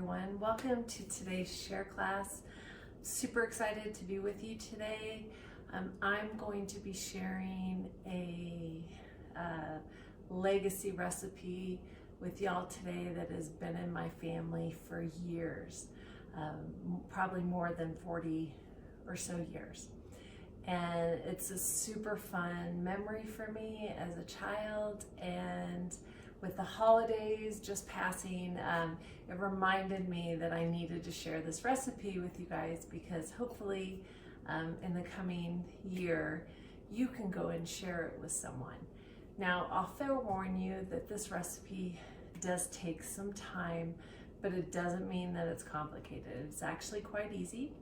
everyone. Welcome to today's share class. Super excited to be with you today. I'm going to be sharing a legacy recipe with y'all today that has been in my family for years, probably more than 40 or so years. And it's a super fun memory for me as a child, and with the holidays just passing, it reminded me that I needed to share this recipe with you guys, because hopefully in the coming year you can go and share it with someone. Now, I'll forewarn you that this recipe does take some time, but it doesn't mean that it's complicated. It's actually quite easy.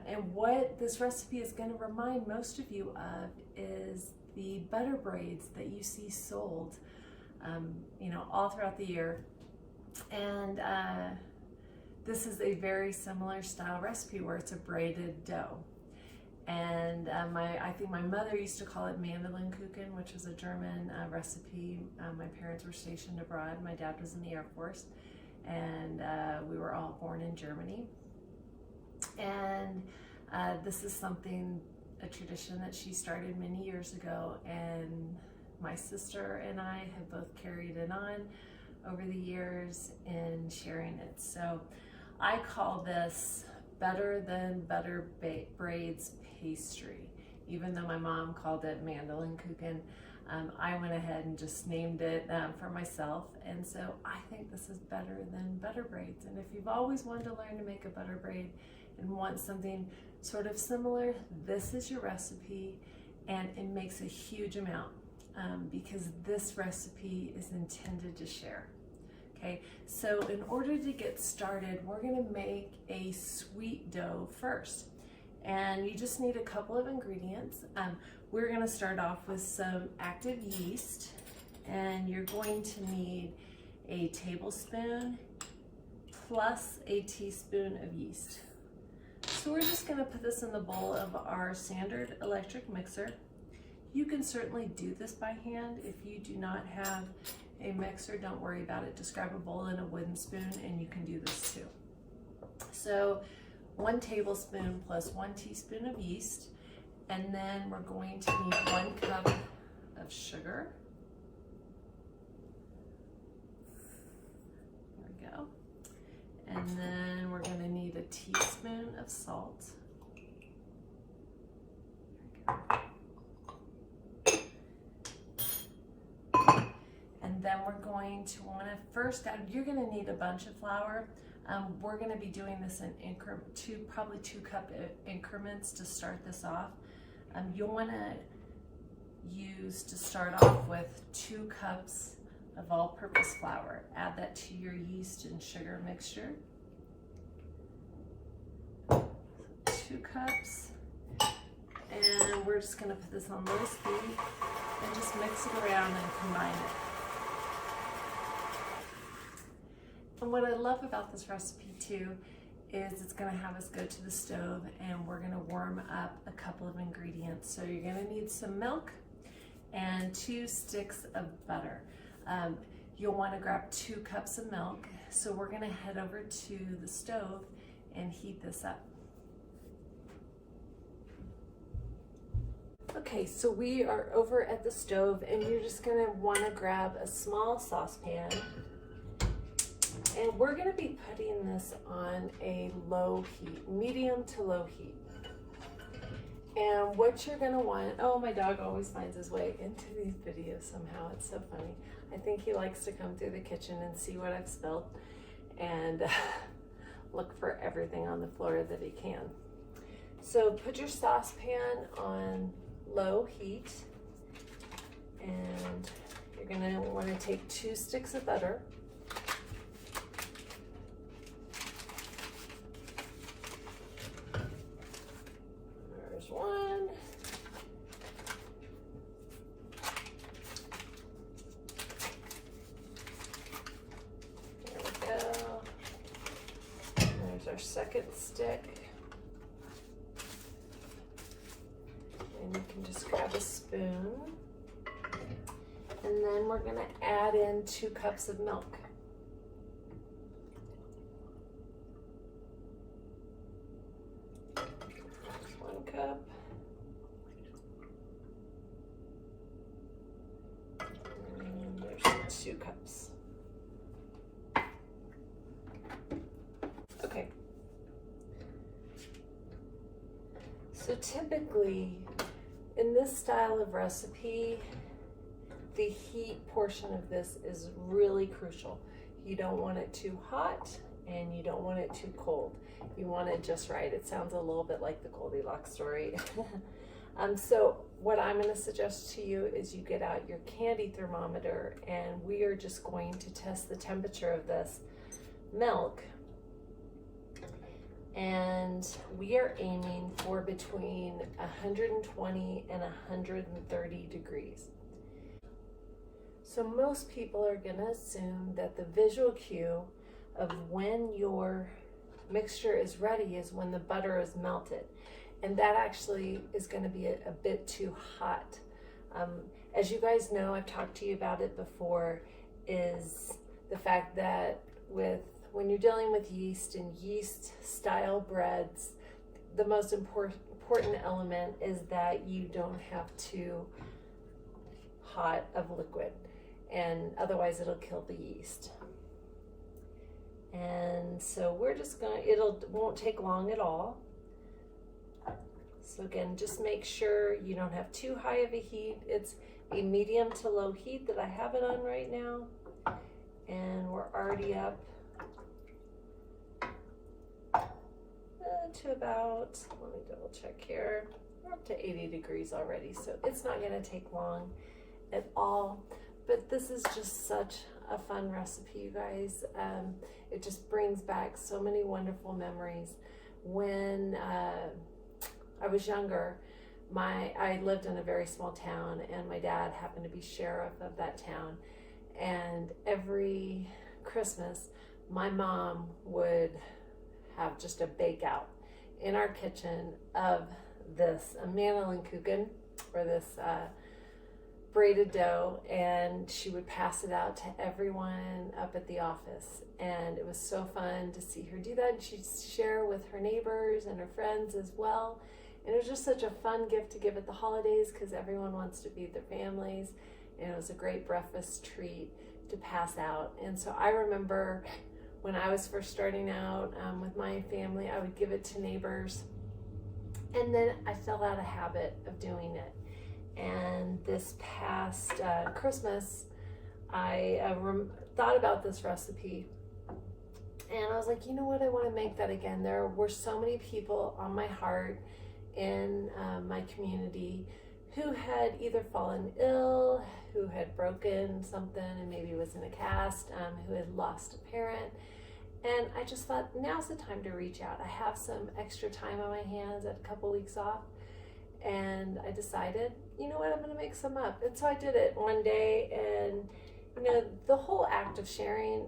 And what this recipe is going to remind most of you of is the butter braids that you see sold all throughout the year. And this is a very similar style recipe where it's a braided dough. And I think my mother used to call it Mandelkuchen, which was a German recipe. My parents were stationed abroad. My dad was in the Air Force, and we were all born in Germany. And this is a tradition that she started many years ago, and my sister and I have both carried it on over the years in sharing it. So I call this Better Than Butter Braids Pastry. Even though my mom called it Mandelkuchen, I went ahead and just named it for myself. And so I think this is better than butter braids. And if you've always wanted to learn to make a butter braid and want something sort of similar, this is your recipe, and it makes a huge amount. Because this recipe is intended to share. Okay, so in order to get started, we're going to make a sweet dough first, and you just need a couple of ingredients. We're going to start off with some active yeast, and you're going to need a tablespoon plus a teaspoon of yeast. So we're just going to put this in the bowl of our standard electric mixer. You can certainly do this by hand. If you do not have a mixer, don't worry about it. Just grab a bowl and a wooden spoon and you can do this too. So 1 tablespoon plus 1 teaspoon of yeast, and then we're going to need 1 cup of sugar. There we go. And then we're going to need a teaspoon of salt. There we go. And then we're going to want to first add, you're going to need a bunch of flour. We're going to be doing this in probably 2 cup increments to start this off. You'll want to start off with 2 cups of all-purpose flour. Add that to your yeast and sugar mixture. 2 cups. And we're just going to put this on low speed and just mix it around and combine it. And what I love about this recipe too is it's going to have us go to the stove and we're going to warm up a couple of ingredients. So you're going to need some milk and 2 sticks of butter. You'll want to grab 2 cups of milk. So we're going to head over to the stove and heat this up. Okay, so we are over at the stove, and you're just going to want to grab a small saucepan. And we're going to be putting this on a low heat, medium to low heat. And what you're going to want, oh, my dog always finds his way into these videos somehow. It's so funny. I think he likes to come through the kitchen and see what I've spilled and look for everything on the floor that he can. So put your saucepan on low heat, and you're going to want to take 2 sticks of butter. There's 1. There we go. There's our second stick. And you can just grab a spoon. And then we're going to add in 2 cups of milk. cup. And there's 2 cups. Okay. So typically, in this style of recipe, the heat portion of this is really crucial. You don't want it too hot and you don't want it too cold. You want it just right. It sounds a little bit like the Goldilocks story. So what I'm going to suggest to you is you get out your candy thermometer, and we are just going to test the temperature of this milk. And we are aiming for between 120 and 130 degrees. So most people are going to assume that the visual cue of when your mixture is ready is when the butter is melted. And that actually is going to be a bit too hot. As you guys know, I've talked to you about it before, is the fact that when you're dealing with yeast and yeast style breads, the most important element is that you don't have too hot of liquid, and otherwise it'll kill the yeast. And so we're just won't take long at all. So again, just make sure you don't have too high of a heat. It's a medium to low heat that I have it on right now. And we're already up to about, let me double check here, we're up to 80 degrees already. So it's not gonna take long at all. But this is just such a fun recipe, you guys. It just brings back so many wonderful memories. When I was younger, I lived in a very small town, and my dad happened to be sheriff of that town. And every Christmas, my mom would have just a bake out in our kitchen of this mandelkuchen, or this braided dough, and she would pass it out to everyone up at the office. And it was so fun to see her do that, and she'd share with her neighbors and her friends as well. And it was just such a fun gift to give at the holidays, because everyone wants to feed their families, and it was a great breakfast treat to pass out. And so I remember when I was first starting out with my family, I would give it to neighbors, and then I fell out of habit of doing it. And this past Christmas, I thought about this recipe, and I was like, you know what, I want to make that again. There were so many people on my heart in my community who had either fallen ill, who had broken something and maybe was in a cast, who had lost a parent. And I just thought, now's the time to reach out. I have some extra time on my hands, at a couple weeks off, and I decided, you know what, I'm gonna make some up. And so I did it one day, and you know, the whole act of sharing,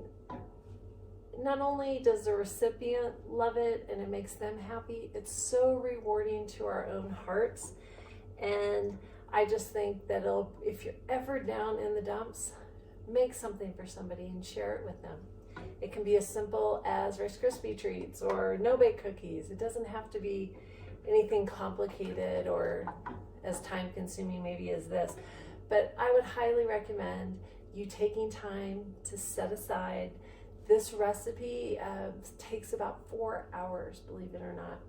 not only does the recipient love it and it makes them happy, it's so rewarding to our own hearts. And I just think that if you're ever down in the dumps, make something for somebody and share it with them. It can be as simple as Rice Krispie treats or no-bake cookies. It doesn't have to be anything complicated or as time-consuming maybe as this. But I would highly recommend you taking time to set aside. This recipe takes about 4 hours, believe it or not.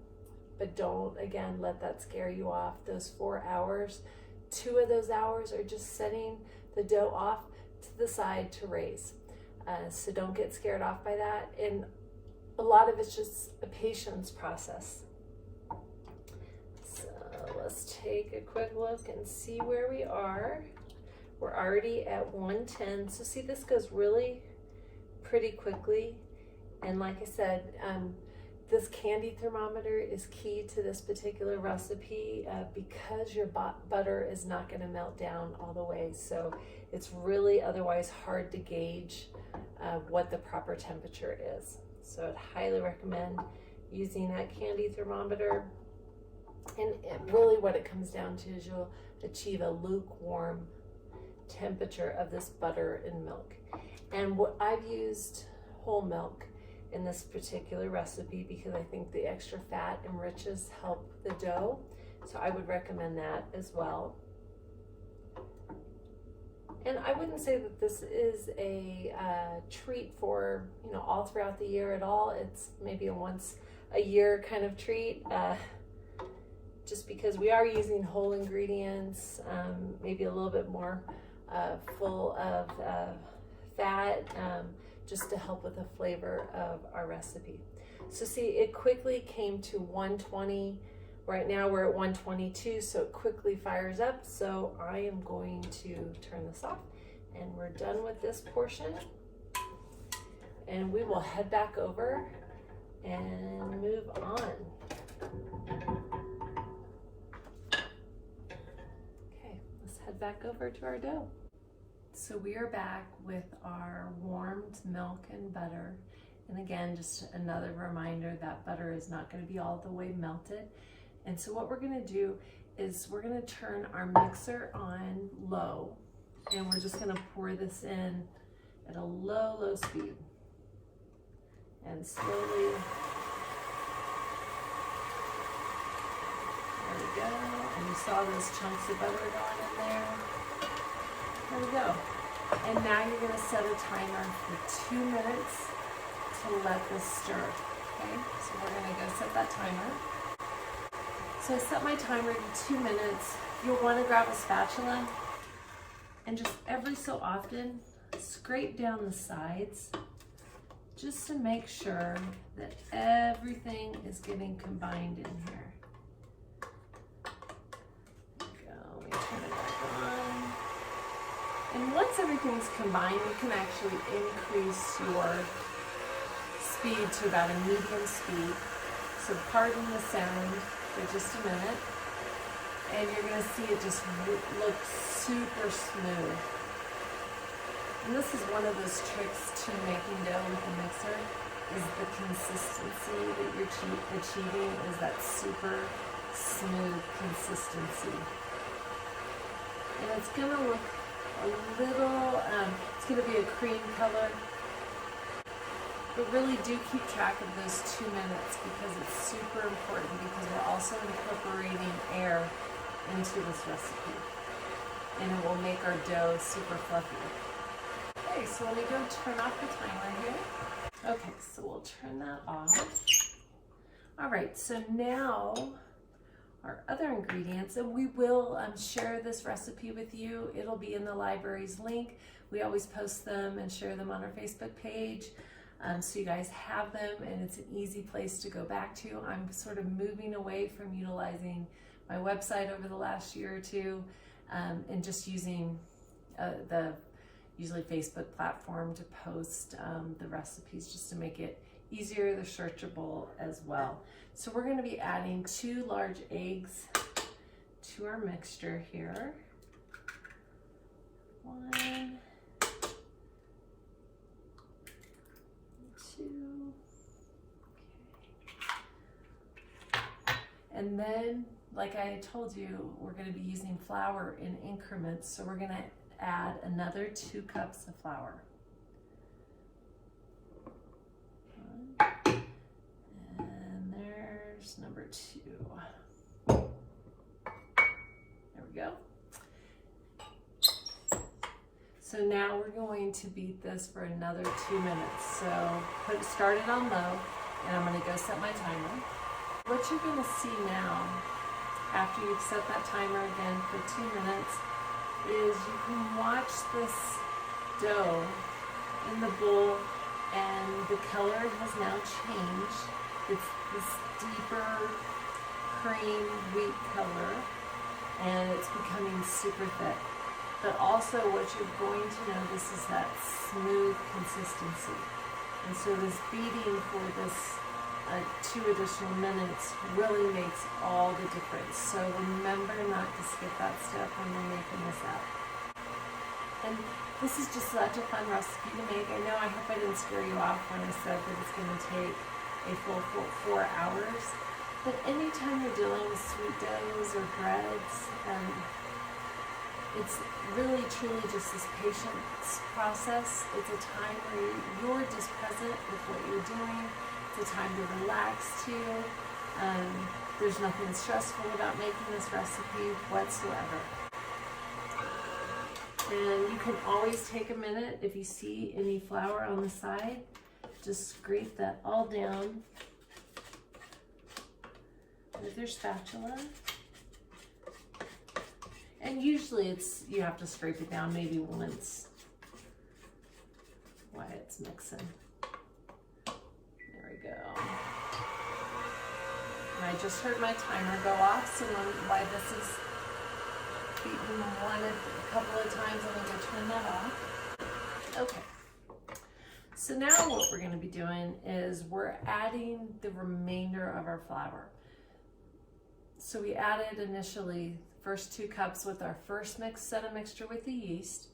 But don't, again, let that scare you off. Those 4 hours, 2 of those hours are just setting the dough off to the side to raise. So don't get scared off by that. And a lot of it's just a patience process. So let's take a quick look and see where we are. We're already at 110. So see, this goes really pretty quickly. And like I said, this candy thermometer is key to this particular recipe because your butter is not going to melt down all the way. So it's really otherwise hard to gauge what the proper temperature is. So I'd highly recommend using that candy thermometer. And really what it comes down to is you'll achieve a lukewarm temperature of this butter and milk. And what I've used whole milk in this particular recipe because I think the extra fat and riches help the dough So I would recommend that as well. And I wouldn't say that this is a treat for, you know, all throughout the year at all. It's maybe a once a year kind of treat, just because we are using whole ingredients, maybe a little bit more full of fat, just to help with the flavor of our recipe. So see, it quickly came to 120. Right now we're at 122, so it quickly fires up. So I am going to turn this off, and we're done with this portion. And we will head back over and move on. Okay, let's head back over to our dough. So we are back with our warmed milk and butter. And again, just another reminder that butter is not going to be all the way melted. And so what we're going to do is we're going to turn our mixer on low, and we're just going to pour this in at a low speed. And slowly, there we go. And you saw those chunks of butter going in there. There we go. And now you're going to set a timer for 2 minutes to let this stir. Okay, so we're going to go set that timer. So I set my timer to 2 minutes. You'll want to grab a spatula and just every so often scrape down the sides just to make sure that everything is getting combined in here. There we go. Let me turn it back on. And once everything's combined, you can actually increase your speed to about a medium speed. So pardon the sound for just a minute, and you're going to see it just look super smooth. And this is one of those tricks to making dough with a mixer, is the consistency that you're achieving is that super smooth consistency. And it's going to look a little, it's going to be a cream color. But really do keep track of those 2 minutes, because it's super important, because we're also incorporating air into this recipe, and it will make our dough super fluffy. Okay, so let me go turn off the timer here. Okay, so we'll turn that off. All right, so now our other ingredients, and we will share this recipe with you. It'll be in the library's link. We always post them and share them on our Facebook page. So you guys have them, and it's an easy place to go back to. I'm sort of moving away from utilizing my website over the last year or two, and just using the usually Facebook platform to post the recipes, just to make it easier. They're searchable as well. So we're going to be adding 2 large eggs to our mixture here. 1, 2. Okay. And then, like I told you, we're going to be using flour in increments, so we're going to add another 2 cups of flour. 1. And there's number 2. There we go. So now we're going to beat this for another 2 minutes. So start it on low, and I'm going to go set my timer. What you're going to see now, after you've set that timer again for 2 minutes, is you can watch this dough in the bowl, and the color has now changed. It's this deeper cream wheat color, and it's becoming super thick. But also what you're going to notice is that smooth consistency. And so this beating for this 2 additional minutes really makes all the difference. So remember not to skip that step when you're making this up. And this is just such a fun recipe to make. I know, I hope I didn't scare you off when I said that it's going to take a full 4 hours. But anytime you're dealing with sweet doughs or breads, it's really truly just this patience process. It's a time where you're just present with what you're doing. It's a time to relax too. There's nothing stressful about making this recipe whatsoever. And you can always take a minute, if you see any flour on the side, just scrape that all down with your spatula. And usually you have to scrape it down maybe once while it's mixing. There we go. And I just heard my timer go off, so while this is beaten a couple of times, I'm going to turn that off. Okay. So now what we're going to be doing is we're adding the remainder of our flour. So we added initially first 2 cups with our first set of mixture with the yeast,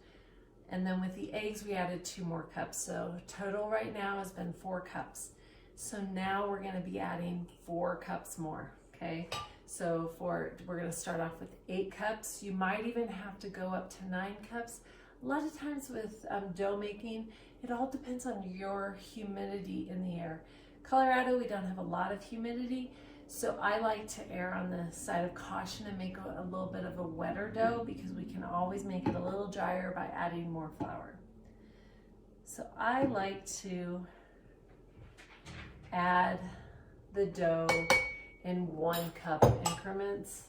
and then with the eggs we added 2 more cups. So total right now has been 4 cups. So now we're going to be adding 4 cups more. Okay, so we're going to start off with 8 cups. You might even have to go up to 9 cups. A lot of times with dough making, it all depends on your humidity in the air. Colorado, we don't have a lot of humidity, so I like to err on the side of caution and make a little bit of a wetter dough, because we can always make it a little drier by adding more flour. So I like to add the dough in 1 cup increments.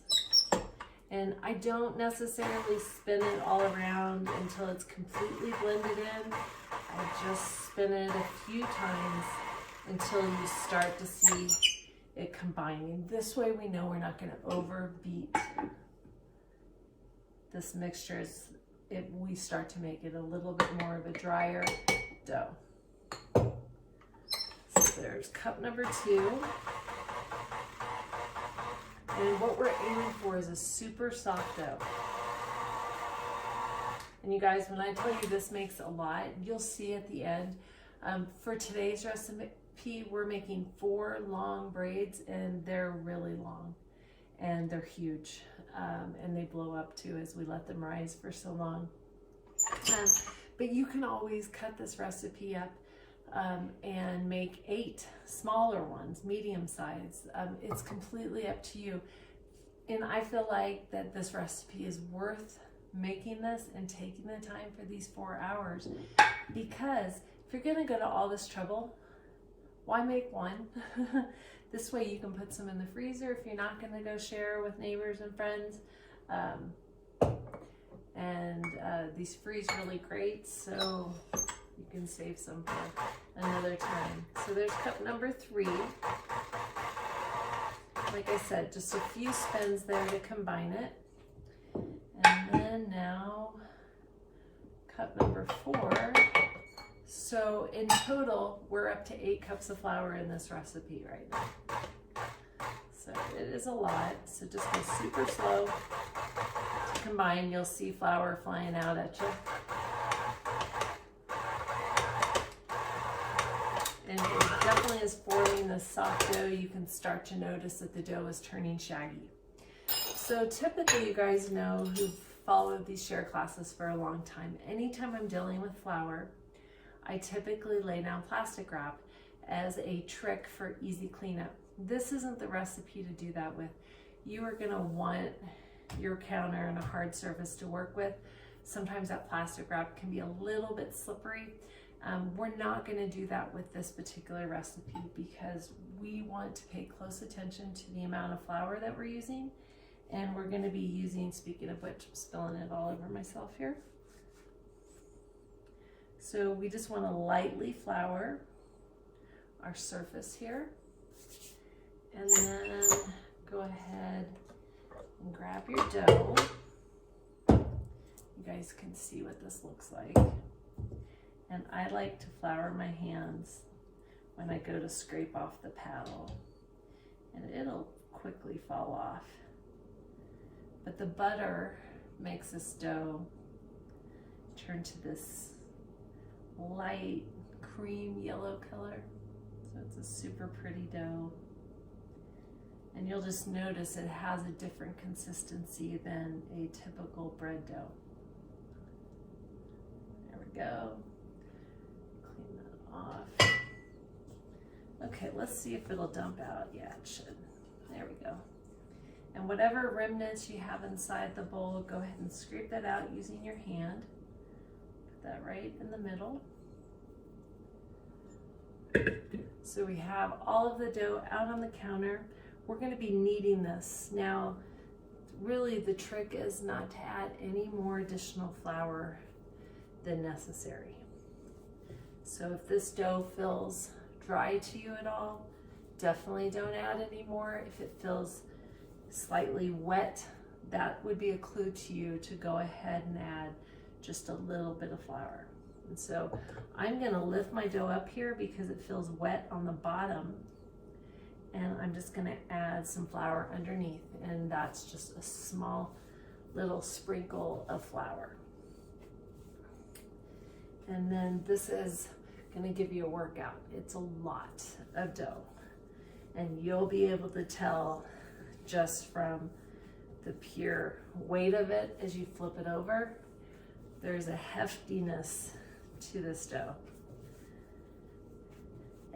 And I don't necessarily spin it all around until it's completely blended in. I just spin it a few times until you start to see it combining. This way we know we're not going to overbeat this mixture as we start to make it a little bit more of a drier dough. So there's cup number 2. And what we're aiming for is a super soft dough. And you guys, when I tell you this makes a lot, you'll see at the end. For today's recipe, we're making 4 long braids, and they're really long and they're huge. And they blow up too as we let them rise for so long. But you can always cut this recipe up and make 8 smaller ones, medium size. It's completely up to you. And I feel like that this recipe is worth making this and taking the time for these 4 hours, because if you're gonna go to all this trouble, why make 1? This way you can put some in the freezer if you're not gonna go share with neighbors and friends. These freeze really great, so you can save some for another time. So there's cup number 3. Like I said, just a few spins there to combine it. And then now cup number 4. So in total, we're up to 8 cups of flour in this recipe right now. So it is a lot, so just go super slow to combine. You'll see flour flying out at you. And it definitely is forming this soft dough. You can start to notice that the dough is turning shaggy. So typically, you guys know who've followed these share classes for a long time, anytime I'm dealing with flour, I typically lay down plastic wrap as a trick for easy cleanup. This isn't the recipe to do that with. You are gonna want your counter and a hard surface to work with. Sometimes that plastic wrap can be a little bit slippery. We're not going to do that with this particular recipe, because we want to pay close attention to the amount of flour that we're using. And we're going to be using, speaking of which, I'm spilling it all over myself here. So we just want to lightly flour our surface here. And then go ahead and grab your dough. You guys can see what this looks like. And I like to flour my hands when I go to scrape off the paddle, and it'll quickly fall off. But the butter makes this dough turn to this light cream yellow color. So it's a super pretty dough. And you'll just notice it has a different consistency than a typical bread dough. There we go. Clean that off. Okay, let's see if it'll dump out. Yeah, it should. There we go. And whatever remnants you have inside the bowl, go ahead and scrape that out using your hand. Put that right in the middle. So we have all of the dough out on the counter. We're going to be kneading this. Now, really the trick is not to add any more additional flour than necessary. So if this dough feels dry to you at all, definitely don't add any more. If it feels slightly wet, that would be a clue to you to go ahead and add just a little bit of flour. And so I'm going to lift my dough up here because it feels wet on the bottom, and I'm just going to add some flour underneath, and that's just a small little sprinkle of flour. And then this is going to give you a workout. It's a lot of dough, and you'll be able to tell just from the pure weight of it as you flip it over. There's a heftiness to this dough.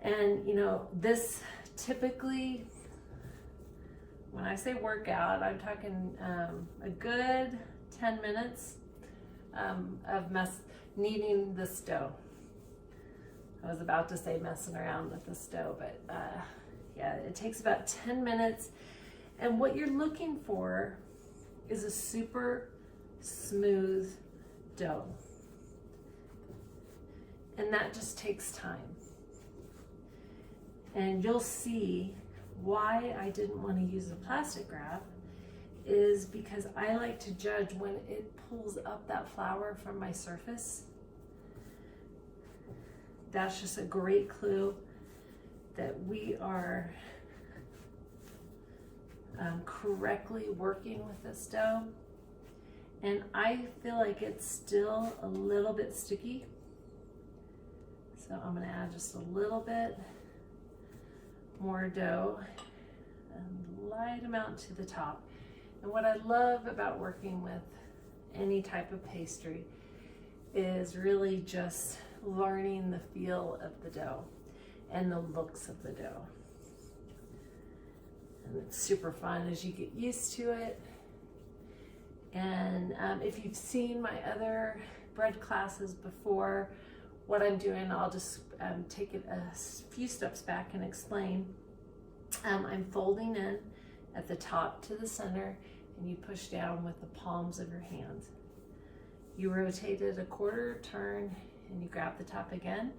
And you know, this typically, when I say workout, I'm talking a good 10 minutes of kneading this dough. I was about to say messing around with this dough, but yeah, it takes about 10 minutes. And what you're looking for is a super smooth dough. And that just takes time. And you'll see why I didn't want to use a plastic wrap is because I like to judge when it pulls up that flour from my surface. That's just a great clue that we are correctly working with this dough. And I feel like it's still a little bit sticky. So I'm going to add just a little bit more dough, a light amount to the top. And what I love about working with any type of pastry is really just learning the feel of the dough and the looks of the dough. And it's super fun as you get used to it. And if you've seen my other bread classes before, what I'm doing, I'll just take it a few steps back and explain. I'm folding in at the top to the center, and you push down with the palms of your hands. You rotate it a quarter turn, and you grab the top again,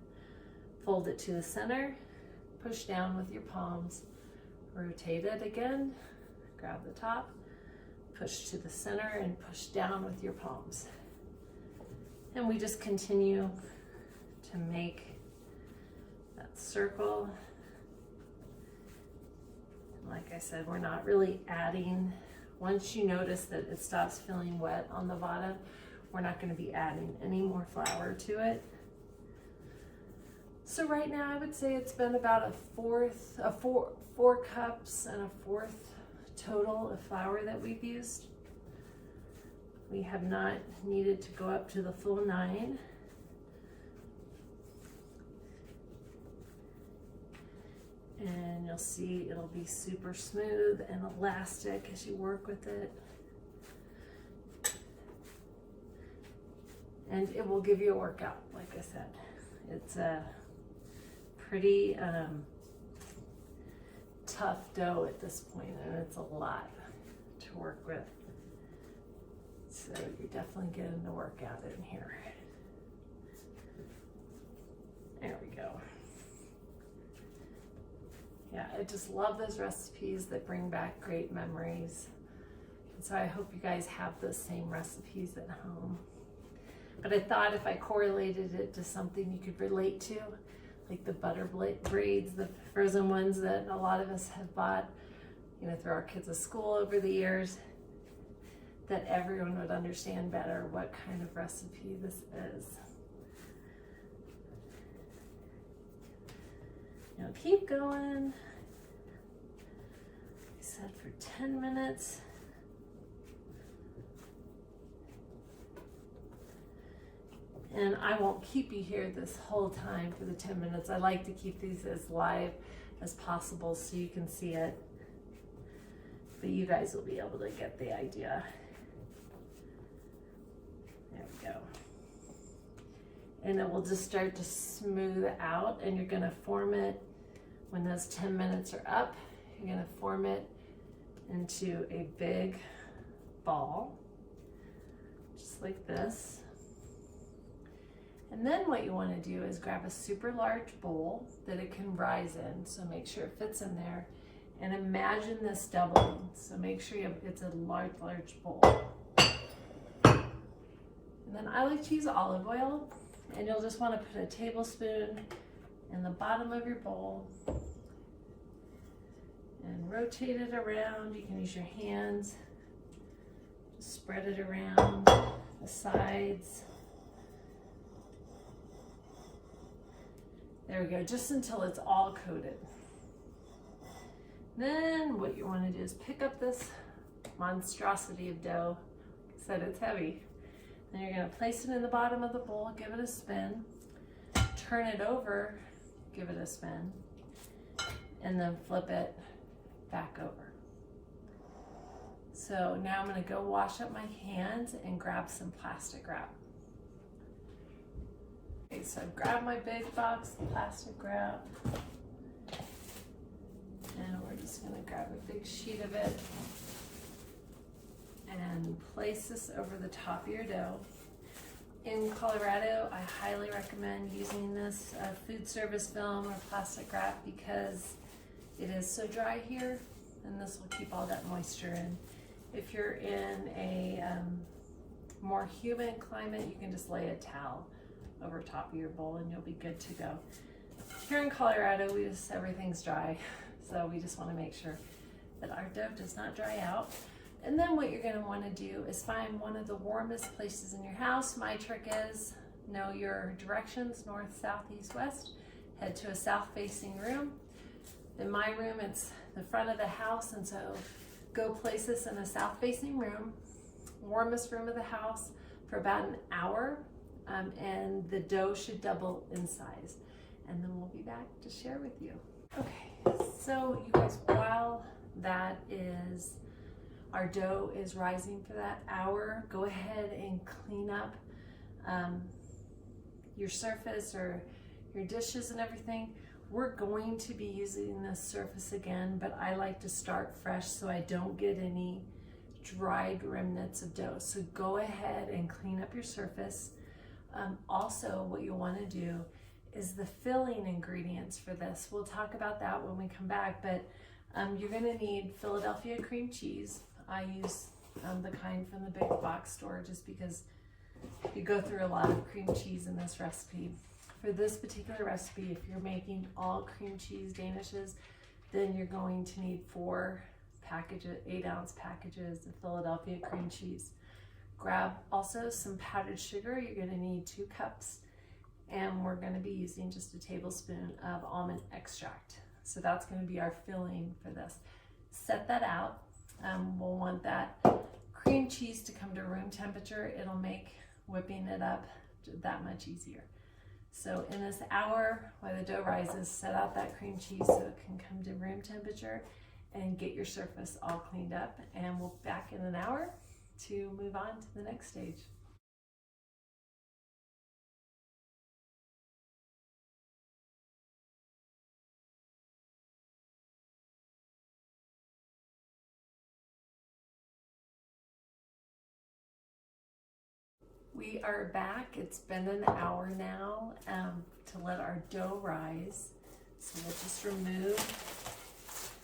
fold it to the center, push down with your palms, rotate it again, grab the top, push to the center, and push down with your palms. And we just continue to make that circle. And like I said, we're not really adding. Once you notice that it stops feeling wet on the bottom, we're not going to be adding any more flour to it. So right now I would say it's been about four cups and a fourth total of flour that we've used. We have not needed to go up to the full 9. And you'll see it'll be super smooth and elastic as you work with it. And it will give you a workout, like I said. It's a pretty tough dough at this point, and it's a lot to work with. So you're definitely getting the workout in here. There we go. Yeah, I just love those recipes that bring back great memories. And so I hope you guys have those same recipes at home. But I thought if I correlated it to something you could relate to, like the butter braids, the frozen ones that a lot of us have bought, through our kids' school over the years, that everyone would understand better what kind of recipe this is. Now keep going. I said for 10 minutes. And I won't keep you here this whole time for the 10 minutes. I like to keep these as live as possible so you can see it. but you guys will be able to get the idea. There we go. And it will just start to smooth out, and you're gonna form it when those 10 minutes are up. You're gonna form it into a big ball, just like this. And then what you wanna do is grab a super large bowl that it can rise in, so make sure it fits in there. And imagine this doubling, so make sure it's a large bowl. And then I like to use olive oil, and you'll just want to put a tablespoon in the bottom of your bowl and rotate it around. You can use your hands, just spread it around the sides. There we go, just until it's all coated. Then what you want to do is pick up this monstrosity of dough. Like I said, it's heavy. Then you're going to place it in the bottom of the bowl, give it a spin, turn it over, give it a spin, and then flip it back over. So now I'm going to go wash up my hands and grab some plastic wrap. Okay, so I've grabbed my big box of plastic wrap, and we're just going to grab a big sheet of it and place this over the top of your dough. In Colorado, I highly recommend using this food service film or plastic wrap because it is so dry here, and this will keep all that moisture in. If you're in a more humid climate, you can just lay a towel over top of your bowl and you'll be good to go. Here in Colorado, everything's dry, so we just want to make sure that our dough does not dry out. And then what you're going to want to do is find one of the warmest places in your house. My trick is know your directions, north, south, east, west. Head to a south-facing room. In my room, it's the front of the house, and so go place this in a south-facing room, warmest room of the house, for about an hour, and the dough should double in size. And then we'll be back to share with you. Okay, so you guys, while our dough is rising for that hour, go ahead and clean up your surface or your dishes and everything. We're going to be using this surface again, but I like to start fresh so I don't get any dried remnants of dough. So go ahead and clean up your surface. Also, what you want to do is the filling ingredients for this. We'll talk about that when we come back, but you're going to need Philadelphia cream cheese. I use the kind from the big box store just because you go through a lot of cream cheese in this recipe. For this particular recipe, if you're making all cream cheese danishes, then you're going to need 4 packages, 8-ounce packages of Philadelphia cream cheese. Grab also some powdered sugar. You're going to need 2 cups, and we're going to be using just a tablespoon of almond extract. So that's going to be our filling for this. Set that out. We'll want that cream cheese to come to room temperature. It'll make whipping it up that much easier. So in this hour, while the dough rises, set out that cream cheese so it can come to room temperature and get your surface all cleaned up. And we'll be back in an hour to move on to the next stage. We are back. It's been an hour now to let our dough rise. So we'll just remove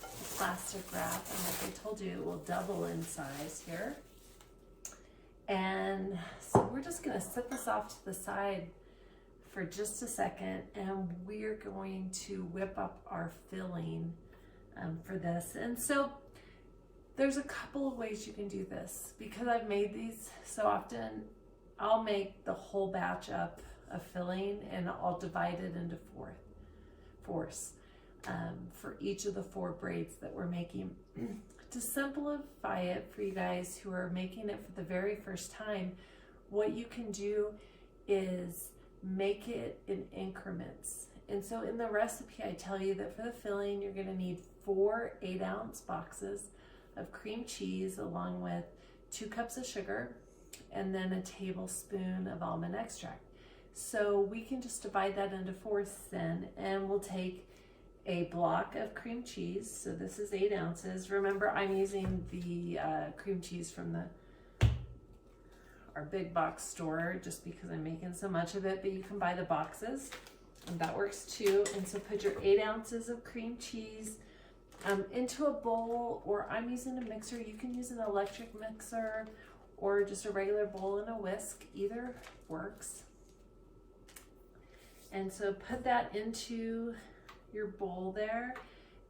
the plastic wrap, and like I told you, it will double in size here. And so we're just going to set this off to the side for just a second, and we're going to whip up our filling for this. And so there's a couple of ways you can do this. Because I've made these so often, I'll make the whole batch up of filling and I'll divide it into fours for each of the 4 braids that we're making. To simplify it for you guys who are making it for the very first time, what you can do is make it in increments. And so in the recipe, I tell you that for the filling, you're going to need 4 8-ounce boxes of cream cheese along with 2 cups of sugar and then a tablespoon of almond extract. So we can just divide that into fourths then, and we'll take a block of cream cheese. So this is 8 ounces. Remember, I'm using the cream cheese from our big box store just because I'm making so much of it, but you can buy the boxes and that works too. And so put your 8 ounces of cream cheese into a bowl, or I'm using a mixer. You can use an electric mixer or just a regular bowl and a whisk, either works. And so put that into your bowl there,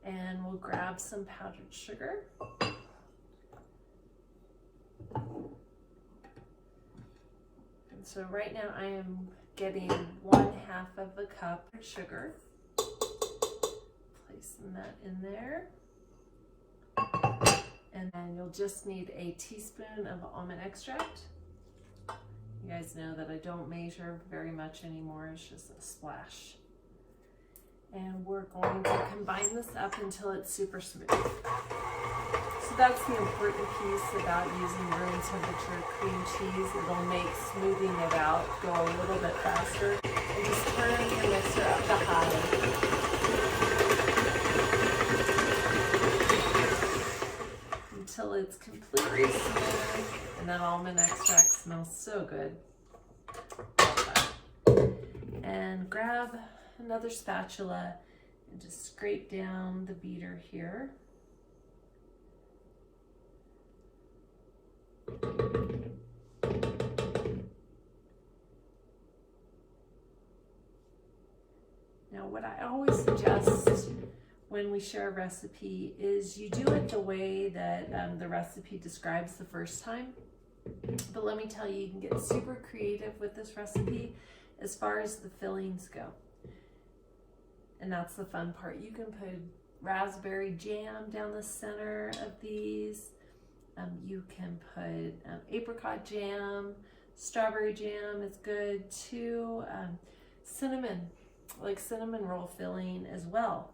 and we'll grab some powdered sugar. And so right now I am getting 1/2 of a cup of sugar. Placing that in there. And then you'll just need a teaspoon of almond extract. You guys know that I don't measure very much anymore, it's just a splash. And we're going to combine this up until it's super smooth. So that's the important piece about using room temperature cream cheese. It'll make smoothing it out go a little bit faster. And just turn your mixer up to high. Until it's completely smooth, and that almond extract smells so good. And grab another spatula and just scrape down the beater here. Now, what I always suggest when we share a recipe is you do it the way that the recipe describes the first time. But let me tell you, you can get super creative with this recipe as far as the fillings go. And that's the fun part. You can put raspberry jam down the center of these. You can put apricot jam, strawberry jam is good too. Cinnamon, like cinnamon roll filling as well.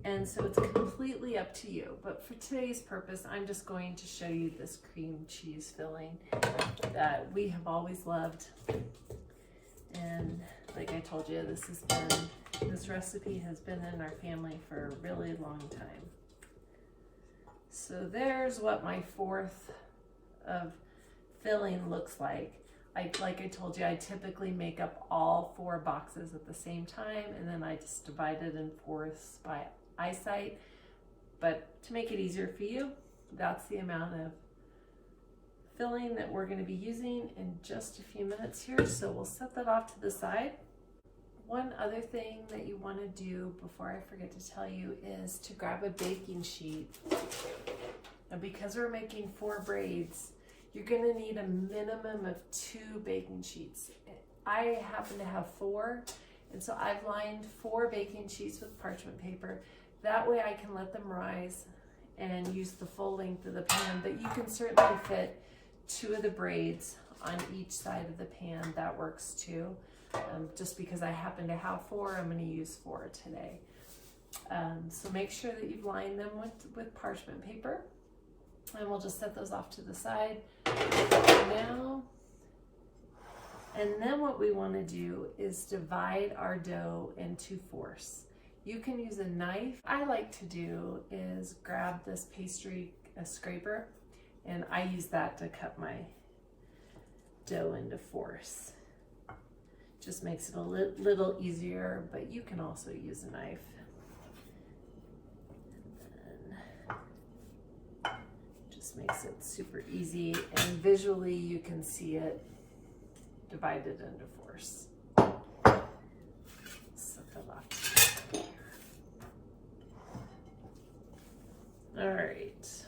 And so it's completely up to you. But for today's purpose, I'm just going to show you this cream cheese filling that we have always loved. And like I told you, this recipe has been in our family for a really long time. So there's what my 4th of filling looks like. Like I told you, I typically make up all 4 boxes at the same time, and then I just divide it in fourths by eyesight. But to make it easier for you, that's the amount of filling that we're going to be using in just a few minutes here. So we'll set that off to the side. One other thing that you want to do before I forget to tell you is to grab a baking sheet. And because we're making 4 braids, you're going to need a minimum of 2 baking sheets. I happen to have 4, and so I've lined 4 baking sheets with parchment paper. That way I can let them rise and use the full length of the pan, but you can certainly fit 2 of the braids on each side of the pan. That works too. Just because I happen to have 4, I'm going to use 4 today. So make sure that you've lined them with parchment paper. And we'll just set those off to the side now. And then what we want to do is divide our dough into fourths. You can use a knife. I like to do is grab this pastry scraper, and I use that to cut my dough into fourths. Just makes it a little easier, but you can also use a knife. Makes it super easy, and visually you can see it divided into fourths. Set that off. All right.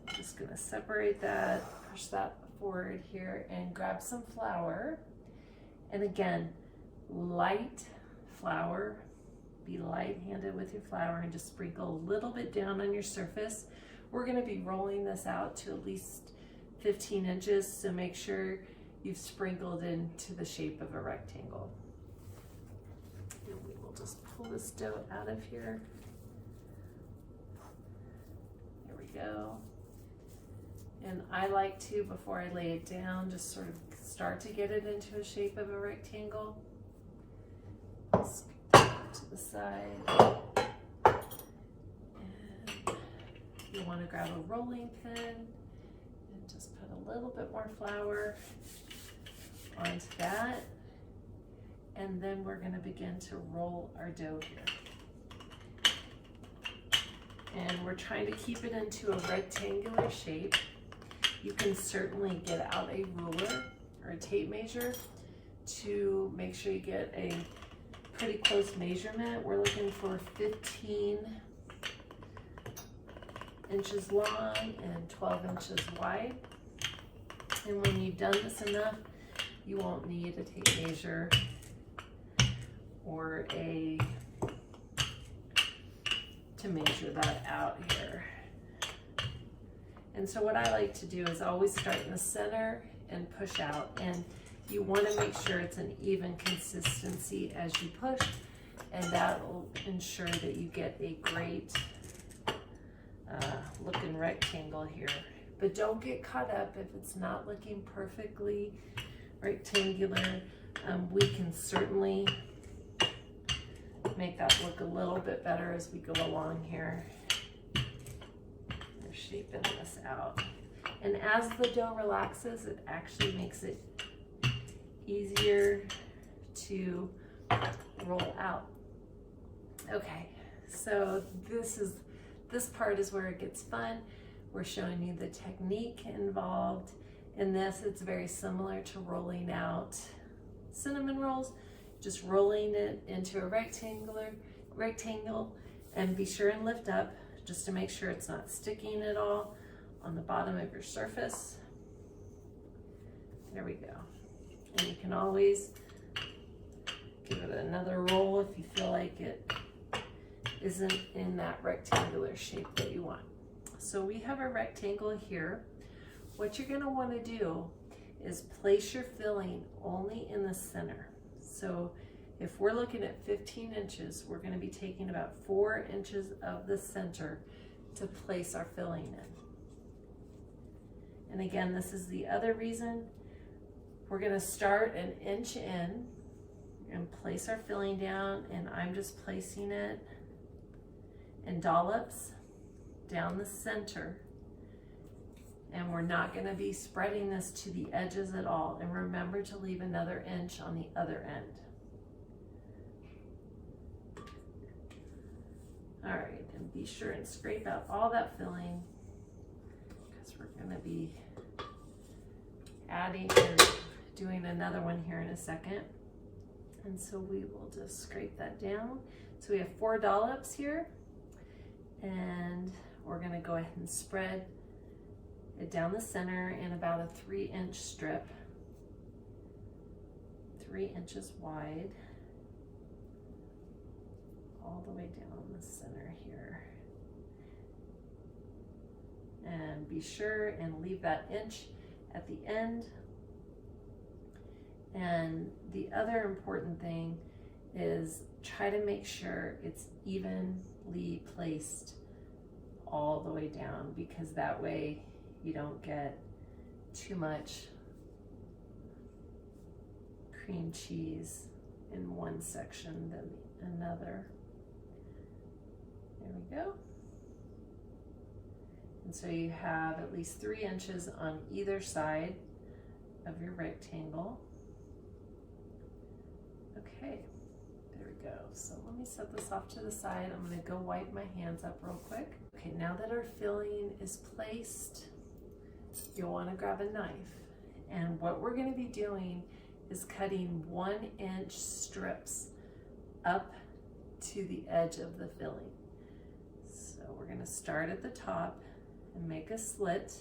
I'm just going to separate that, push that forward here, and grab some flour. And again, light flour. Be light-handed with your flour and just sprinkle a little bit down on your surface. We're going to be rolling this out to at least 15 inches, so make sure you've sprinkled into the shape of a rectangle. And we will just pull this dough out of here. we go. And I like to, before I lay it down, just sort of start to get it into a shape of a rectangle. Scoot that to the side. And you want to grab a rolling pin and just put a little bit more flour onto that. And then we're going to begin to roll our dough here. And we're trying to keep it into a rectangular shape. You can certainly get out a ruler or a tape measure to make sure you get a pretty close measurement. We're looking for 15 inches long and 12 inches wide. And when you've done this enough, you won't need a tape measure or to measure that out here. And so what I like to do is always start in the center and push out. And you want to make sure it's an even consistency as you push, and that will ensure that you get a great looking rectangle here. But don't get caught up if it's not looking perfectly rectangular. We can certainly make that look a little bit better as we go along here. We're shaping this out. And as the dough relaxes, it actually makes it easier to roll out. Okay, so this part is where it gets fun. We're showing you the technique involved. In this, it's very similar to rolling out cinnamon rolls, just rolling it into a rectangle, and be sure and lift up just to make sure it's not sticking at all on the bottom of your surface. There we go. And you can always give it another roll if you feel like it isn't in that rectangular shape that you want. So we have a rectangle here. What you're going to want to do is place your filling only in the center. So if we're looking at 15 inches, we're going to be taking about 4 inches of the center to place our filling in. And again, this is the other reason. We're going to start an inch in and place our filling down, and I'm just placing it in dollops down the center. And we're not going to be spreading this to the edges at all. And remember to leave another inch on the other end. All right, and be sure and scrape out all that filling, because we're going to be adding or doing another one here in a second. And so we will just scrape that down. So we have 4 dollops here, and we're going to go ahead and spread it down the center in about a 3-inch strip, 3 inches wide, all the way down the center here. And be sure and leave that inch at the end. And the other important thing is try to make sure it's evenly placed all the way down, because that way you don't get too much cream cheese in one section than another. There we go. And so you have at least 3 inches on either side of your rectangle. Okay, there we go. So let me set this off to the side. I'm going to go wipe my hands up real quick. Okay, now that our filling is placed, you'll want to grab a knife. And what we're going to be doing is cutting 1-inch strips up to the edge of the filling. So we're going to start at the top and make a slit.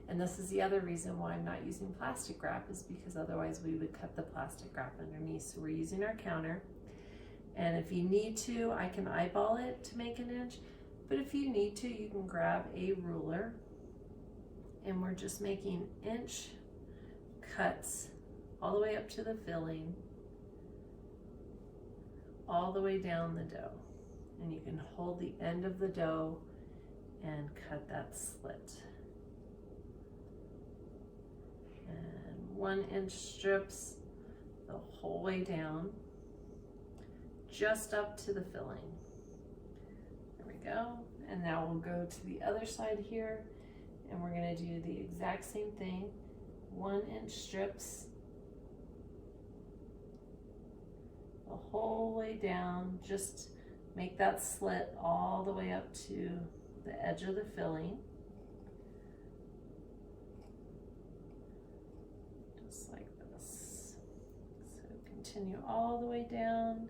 And this is the other reason why I'm not using plastic wrap, is because otherwise we would cut the plastic wrap underneath. So we're using our counter. And if you need to, I can eyeball it to make an inch. But if you need to, you can grab a ruler. And we're just making inch cuts all the way up to the filling, all the way down the dough. And you can hold the end of the dough and cut that slit. And 1-inch strips the whole way down, just up to the filling. There we go. And now we'll go to the other side here, and we're going to do the exact same thing. 1-inch strips the whole way down, just make that slit all the way up to the edge of the filling. Just like this. So continue all the way down.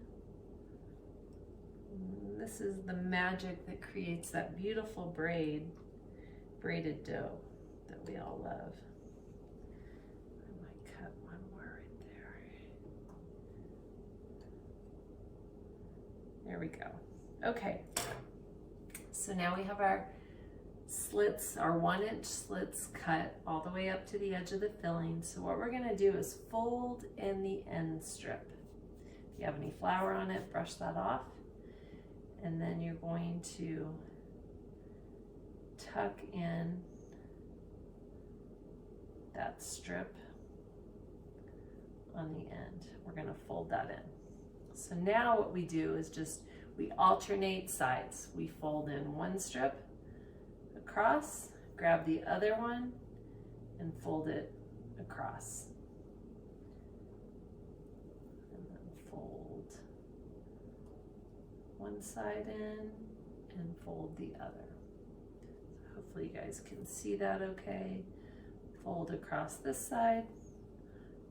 And this is the magic that creates that beautiful braided dough that we all love. I might cut one more right there. There we go. Okay, so now we have our slits, our 1-inch slits cut all the way up to the edge of the filling. So what we're gonna do is fold in the end strip. If you have any flour on it, brush that off. And then you're going to tuck in that strip on the end. We're gonna fold that in. So now what we do is we alternate sides. We fold in one strip across, grab the other one, and fold it across. And then fold one side in and fold the other. So hopefully you guys can see that okay. Fold across this side,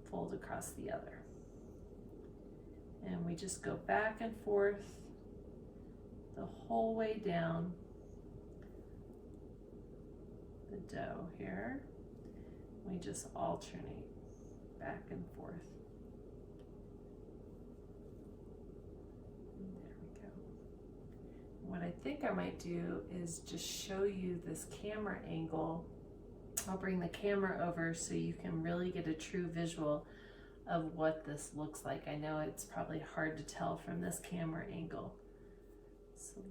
fold across the other. And we just go back and forth the whole way down the dough here. We just alternate back and forth. And there we go. What I think I might do is just show you this camera angle. I'll bring the camera over so you can really get a true visual of what this looks like. I know it's probably hard to tell from this camera angle. So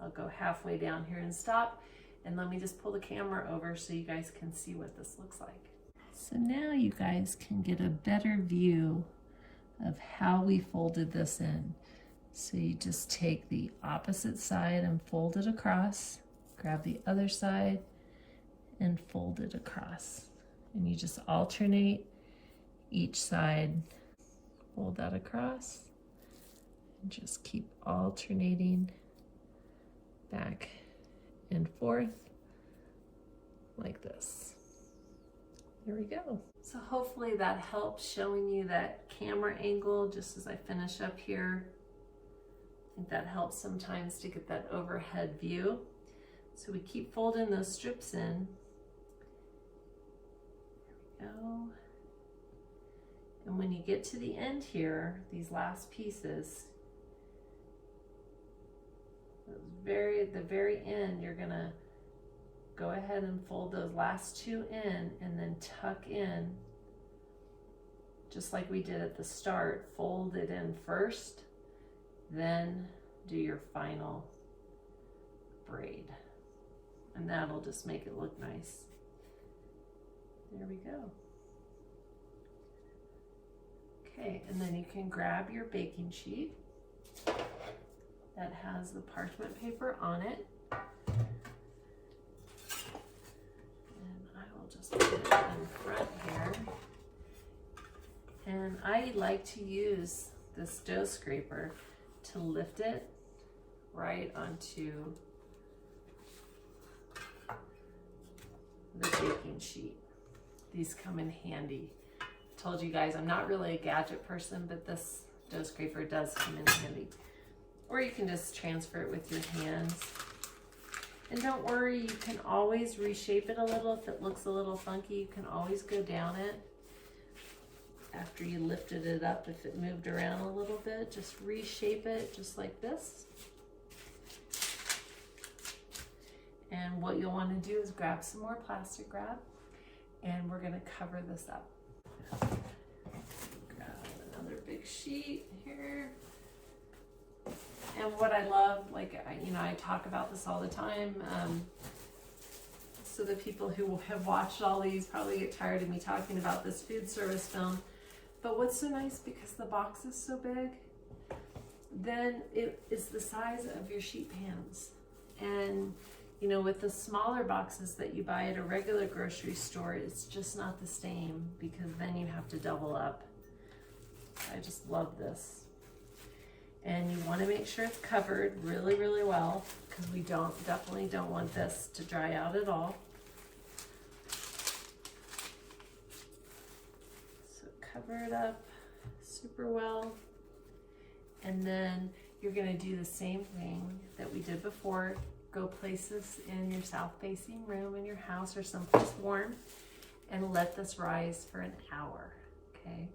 I'll go halfway down here and stop, and let me just pull the camera over so you guys can see what this looks like. So now you guys can get a better view of how we folded this in. So you just take the opposite side and fold it across, grab the other side and fold it across. And you just alternate each side, fold that across, and just keep alternating back and forth like this. There we go. So hopefully that helps showing you that camera angle just as I finish up here. I think that helps sometimes to get that overhead view. So we keep folding those strips in. There we go. And when you get to the end here, these last pieces, at the very end, you're gonna go ahead and fold those last two in and then tuck in, just like we did at the start. Fold it in first, then do your final braid. And that'll just make it look nice. There we go. Okay, and then you can grab your baking sheet that has the parchment paper on it. And I will just put it in front here. And I like to use this dough scraper to lift it right onto the baking sheet. These come in handy. Told you guys I'm not really a gadget person, but this dough scraper does come in handy. Or you can just transfer it with your hands. And don't worry, you can always reshape it a little. If it looks a little funky, you can always go down it after you lifted it up. If it moved around a little bit, just reshape it just like this. And what you'll want to do is grab some more plastic wrap, and we're going to cover this up. Grab another big sheet here. And what I love, like, I talk about this all the time, so the people who have watched all these probably get tired of me talking about this food service film. But what's so nice, because the box is so big, then it is the size of your sheet pans. And with the smaller boxes that you buy at a regular grocery store, it's just not the same, because then you have to double up. I just love this. And you want to make sure it's covered really, really well, because we definitely don't want this to dry out at all. So cover it up super well. And then you're going to do the same thing that we did before. Go place this in your south-facing room in your house or someplace warm, and let this rise for an hour, okay?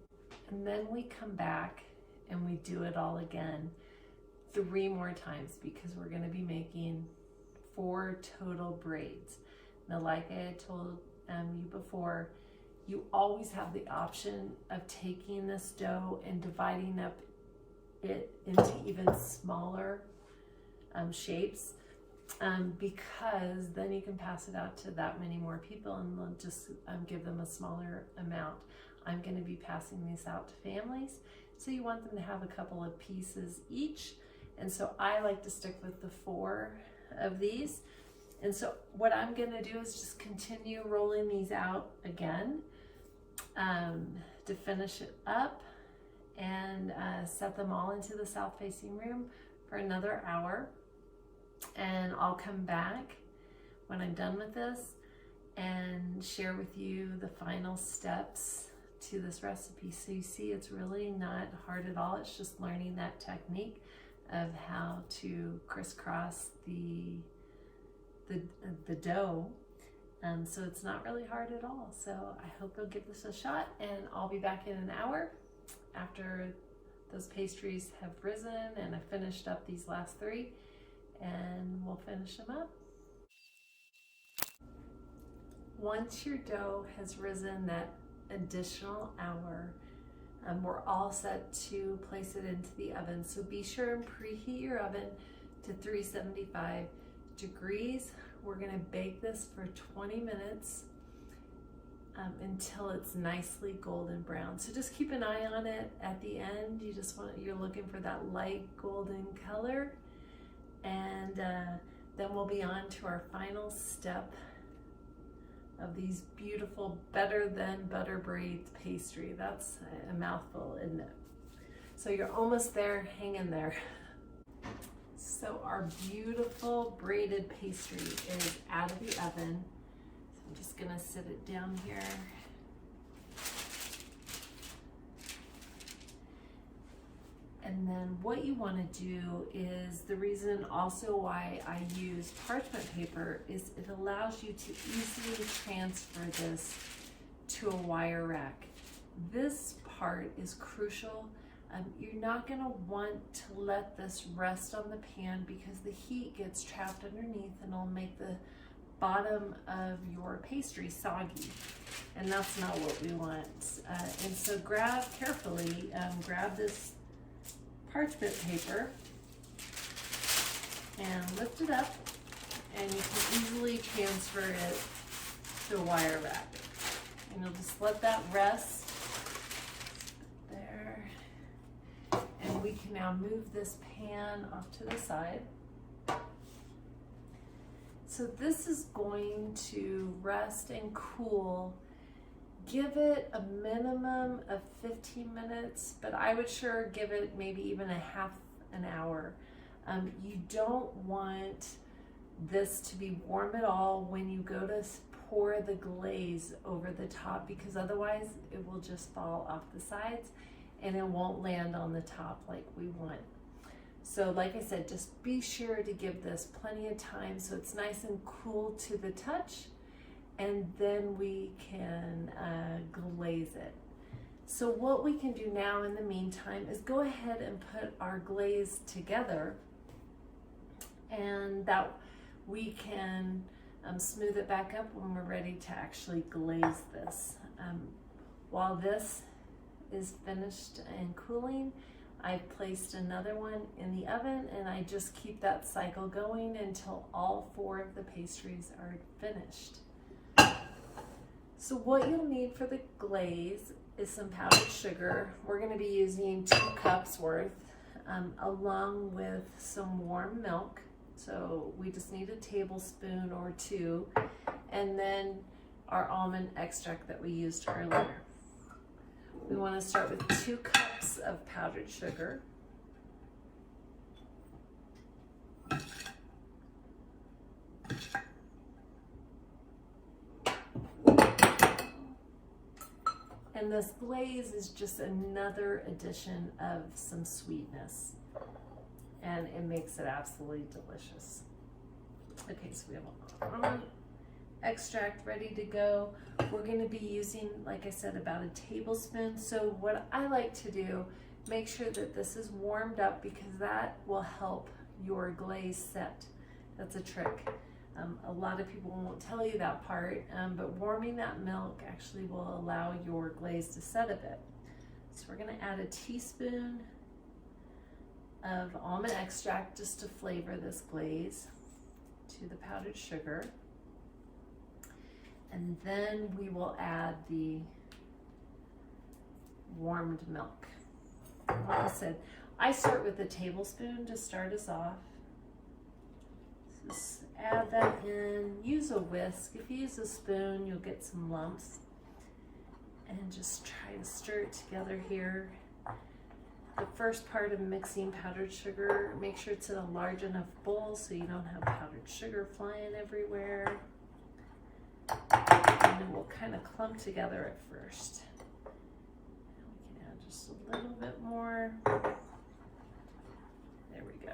And then we come back and we do it all again 3 more times, because we're going to be making 4 total braids. Now, like I had told you before, you always have the option of taking this dough and dividing up it into even smaller shapes, because then you can pass it out to that many more people, and they'll just give them a smaller amount. I'm going to be passing these out to families, so you want them to have a couple of pieces each, and so I like to stick with the 4 of these. And so what I'm going to do is just continue rolling these out again to finish it up, and set them all into the south-facing room for another hour. And I'll come back when I'm done with this and share with you the final steps to this recipe. So you see, it's really not hard at all. It's just learning that technique of how to crisscross the dough. So it's not really hard at all. So I hope you'll give this a shot, and I'll be back in an hour after those pastries have risen and I've finished up these last 3, and we'll finish them up. Once your dough has risen that additional hour, we're all set to place it into the oven. So be sure and preheat your oven to 375 degrees. We're going to bake this for 20 minutes until it's nicely golden brown. So just keep an eye on it at the end. You're looking for that light golden color. And then we'll be on to our final step of these beautiful better than butter braid pastry. That's a mouthful, isn't it? So you're almost there, hang in there. So our beautiful braided pastry is out of the oven. So I'm just gonna sit it down here. And then what you want to do is, the reason also why I use parchment paper is it allows you to easily transfer this to a wire rack. This part is crucial. You're not going to want to let this rest on the pan, because the heat gets trapped underneath and it'll make the bottom of your pastry soggy, and that's not what we want. And so grab this parchment paper and lift it up, and you can easily transfer it to a wire rack. And you'll just let that rest there. And we can now move this pan off to the side. So this is going to rest and cool. Give it a minimum of 15 minutes, but I would sure give it maybe even a half an hour. You don't want this to be warm at all when you go to pour the glaze over the top, because otherwise it will just fall off the sides and it won't land on the top like we want. So like I said, just be sure to give this plenty of time so it's nice and cool to the touch, and then we can glaze it. So what we can do now in the meantime is go ahead and put our glaze together, and that we can smooth it back up when we're ready to actually glaze this. While this is finished and cooling, I've placed another one in the oven, and I just keep that cycle going until all 4 of the pastries are finished. So what you'll need for the glaze is some powdered sugar. We're going to be using 2 cups worth, along with some warm milk. So we just need a tablespoon or 2, and then our almond extract that we used earlier. We want to start with 2 cups of powdered sugar. And this glaze is just another addition of some sweetness, and it makes it absolutely delicious. Okay, so we have almond extract ready to go. We're going to be using, like I said, about a tablespoon. So what I like to do, make sure that this is warmed up, because that will help your glaze set. That's a trick. A lot of people won't tell you that part, but warming that milk actually will allow your glaze to set a bit. So we're going to add a teaspoon of almond extract just to flavor this glaze to the powdered sugar. And then we will add the warmed milk. Like I said, I start with a tablespoon to start us off. Just add that in. Use a whisk. If you use a spoon, you'll get some lumps. And just try to stir it together here. The first part of mixing powdered sugar, make sure it's in a large enough bowl so you don't have powdered sugar flying everywhere. And then we'll kind of clump together at first. We can add just a little bit more. There we go.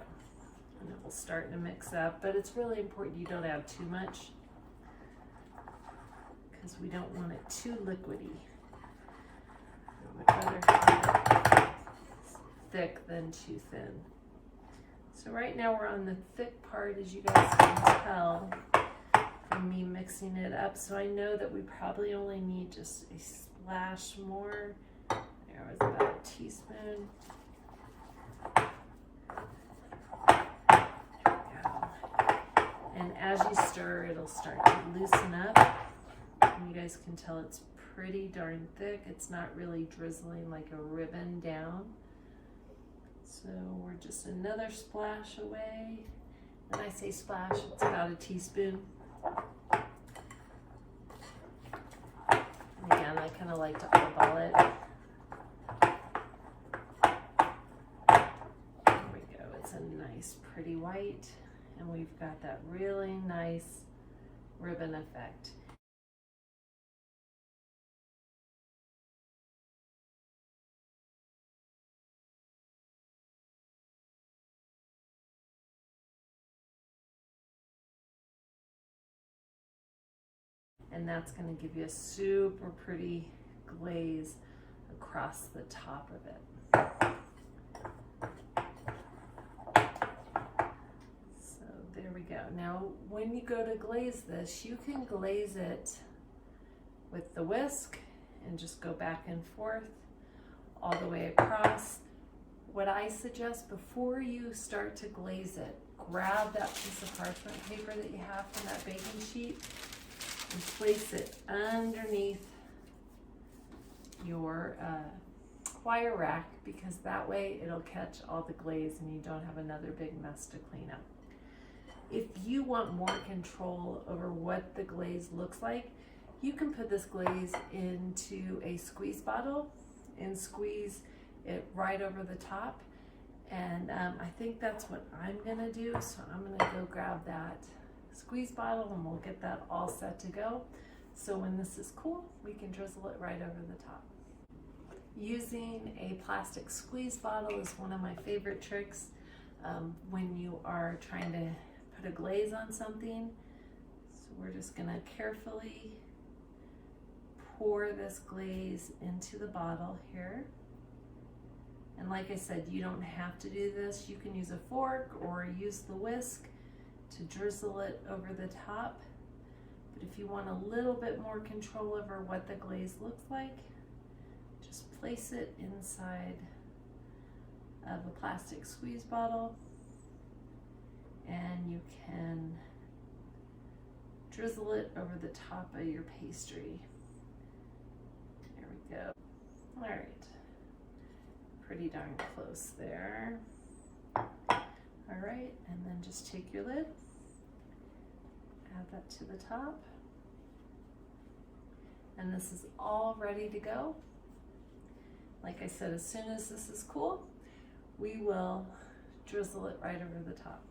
And it will start to mix up, but it's really important you don't add too much, because we don't want it too liquidy. We'd rather have it thick than too thin. So right now we're on the thick part, as you guys can tell from me mixing it up. So I know that we probably only need just a splash more. There was about a teaspoon. And as you stir, it'll start to loosen up. And you guys can tell it's pretty darn thick. It's not really drizzling like a ribbon down. So we're just another splash away. When I say splash, it's about a teaspoon. And again, I kind of like to eyeball it. There we go. It's a nice, pretty white. And we've got that really nice ribbon effect. And that's going to give you a super pretty glaze across the top of it. There we go. Now, when you go to glaze this, you can glaze it with the whisk and just go back and forth all the way across. What I suggest, before you start to glaze it, grab that piece of parchment paper that you have from that baking sheet and place it underneath your wire rack, because that way it'll catch all the glaze and you don't have another big mess to clean up. If you want more control over what the glaze looks like, you can put this glaze into a squeeze bottle and squeeze it right over the top. And I think that's what I'm gonna do. So I'm gonna go grab that squeeze bottle and we'll get that all set to go. So when this is cool, we can drizzle it right over the top. Using a plastic squeeze bottle is one of my favorite tricks when you are trying to put a glaze on something. So we're just gonna carefully pour this glaze into the bottle here. And like I said, you don't have to do this. You can use a fork or use the whisk to drizzle it over the top. But if you want a little bit more control over what the glaze looks like, just place it inside of a plastic squeeze bottle, and you can drizzle it over the top of your pastry. There we go. All right, pretty darn close there. All right, and then just take your lid, add that to the top, and this is all ready to go. Like I said, as soon as this is cool, we will drizzle it right over the top.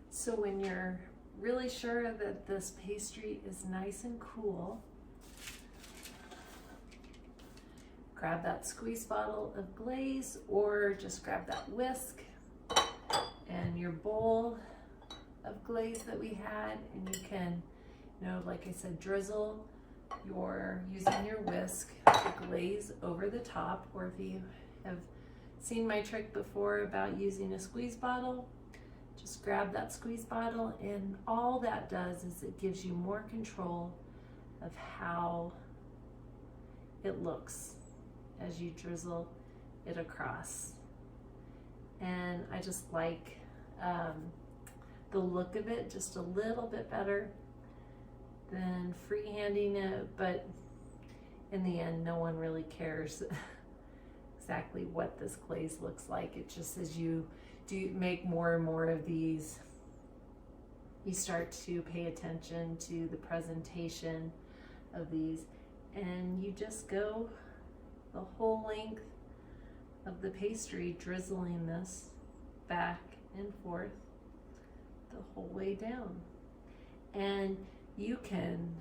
So when you're really sure that this pastry is nice and cool, grab that squeeze bottle of glaze, or just grab that whisk and your bowl of glaze that we had, and you can, like I said, drizzle using your whisk, the glaze over the top. Or if you have seen my trick before about using a squeeze bottle, just grab that squeeze bottle, and all that does is it gives you more control of how it looks as you drizzle it across. And I just like the look of it just a little bit better than freehanding it, but in the end, no one really cares exactly what this glaze looks like. It just, as you do make more and more of these, you start to pay attention to the presentation of these, and you just go the whole length of the pastry, drizzling this back and forth the whole way down. And you can,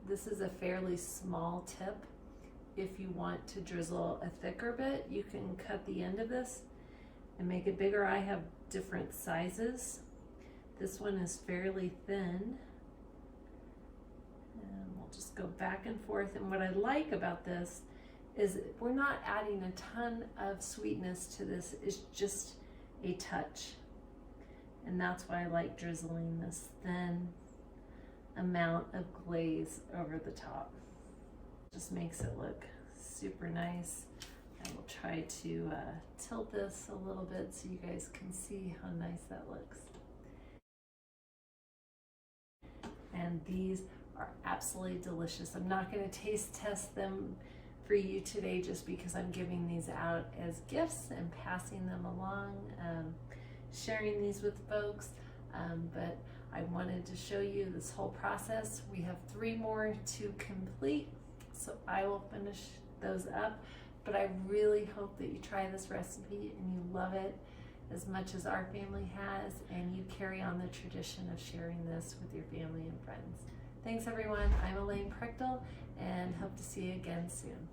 this is a fairly small tip. If you want to drizzle a thicker bit, you can cut the end of this and make it bigger. I have different sizes. This one is fairly thin. And we'll just go back and forth. And what I like about this is we're not adding a ton of sweetness to this. It's just a touch. And that's why I like drizzling this thin amount of glaze over the top. Just makes it look super nice. I will try to tilt this a little bit so you guys can see how nice that looks. And these are absolutely delicious. I'm not going to taste test them for you today just because I'm giving these out as gifts and passing them along, sharing these with folks, but I wanted to show you this whole process. We have 3 more to complete, so I will finish those up, but I really hope that you try this recipe and you love it as much as our family has, and you carry on the tradition of sharing this with your family and friends. Thanks everyone. I'm Elaine Prechtel, and hope to see you again soon.